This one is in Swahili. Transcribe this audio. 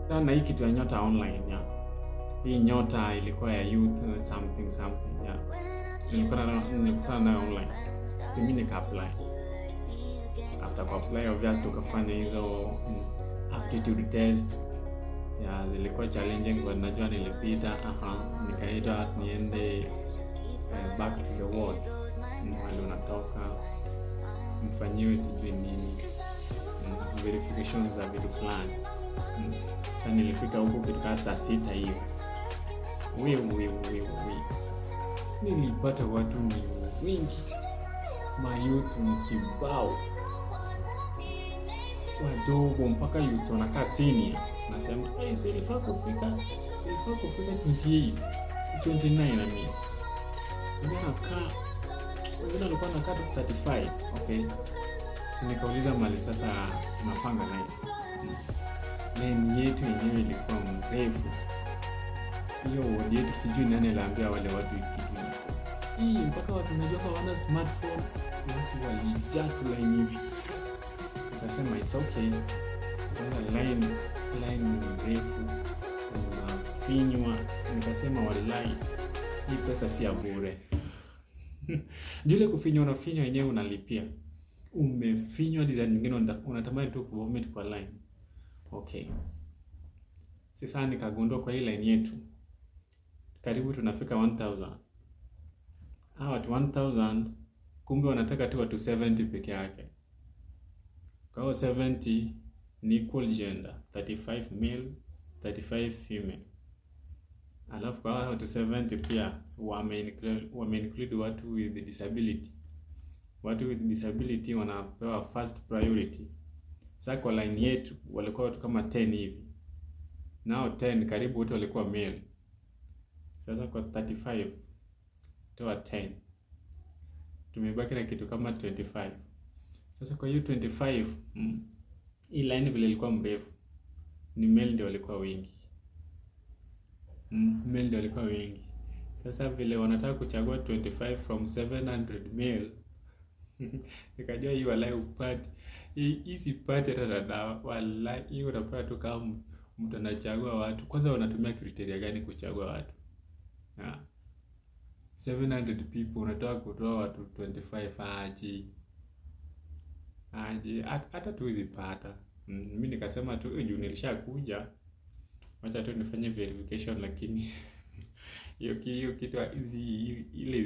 Na hii kitu ya Nyota online ya. Hii Nyota ilikuwa ya youth something ya. Nilikutana nayo online. Si mimi nika apply. After apply obviously tukafanya hizo aptitude test. Ya zilikuwa challenging kwa najua nilipita. Nikaitwa niende back to the ward. Mahali unatoka mfanyiwe sijui nini. Verifications za vitu fulani. Sasa nilifika huko kitu kama saa 6 hivi. Nilipata watu ni wengi. Mayouth ni kibao. Wadogo mpaka youth wanakaa senior. Nasema, sasa ilifaa kufika 28, 29 na mimi. Wengine walikuwa wanakaa 35. Okay. Nikauliza mali sasa tunapanga naye. Line yetu yenyewe ilikuwa mrefu. Hiyo wodi yetu sijui nani aliambia wale watu kitu. Hii mpaka watu wanajua kwa wana smartphone, watu walijaa tu line hivi. Nikasema it's okay. Kuna line mrefu. Unafinywa. Nikasema wallahi hii pesa si ya bure. Jule kufinywa unafinywa yenyewe unalipia. Umefinywa design nyingine unatamani tu kuvomit kwa line. Okay. Sasa nikagundua kwa hii line yetu karibu tunafika 1000. Hawa watu 1000 kumbe wanataka tu watu 70 peke yake. Kwa hiyo 70 ni equal gender, 35 male, 35 female. Alafu kwa watu 70 pia wame include watu with disability. Watu with disability wanapewa first priority. Sasa kwa line yetu walikuwa watu kama 10 hivi. Nao 10 karibu wote walikuwa male. Sasa kwa 35 toa 10. Tumebaki na kitu kama 25. Sasa kwa hiyo 25 hii line vile ilikuwa mrefu. Ni male ndio walikuwa wengi. Sasa vile wanataka kuchagua 25 from 700 male. Nikajua hii wallahi upati. Hii sipati hata dawa. Wallahi hii unapata tu kama mtu anachagua watu. Kwanza wanatumia criteria gani kuchagua watu? 700 people unataka kutoa watu 25 aje. Hata tuwezi pata. Mimi nikasema tu juu nilishakuja. Wacha tu nifanye verification lakini hiyo kitu ile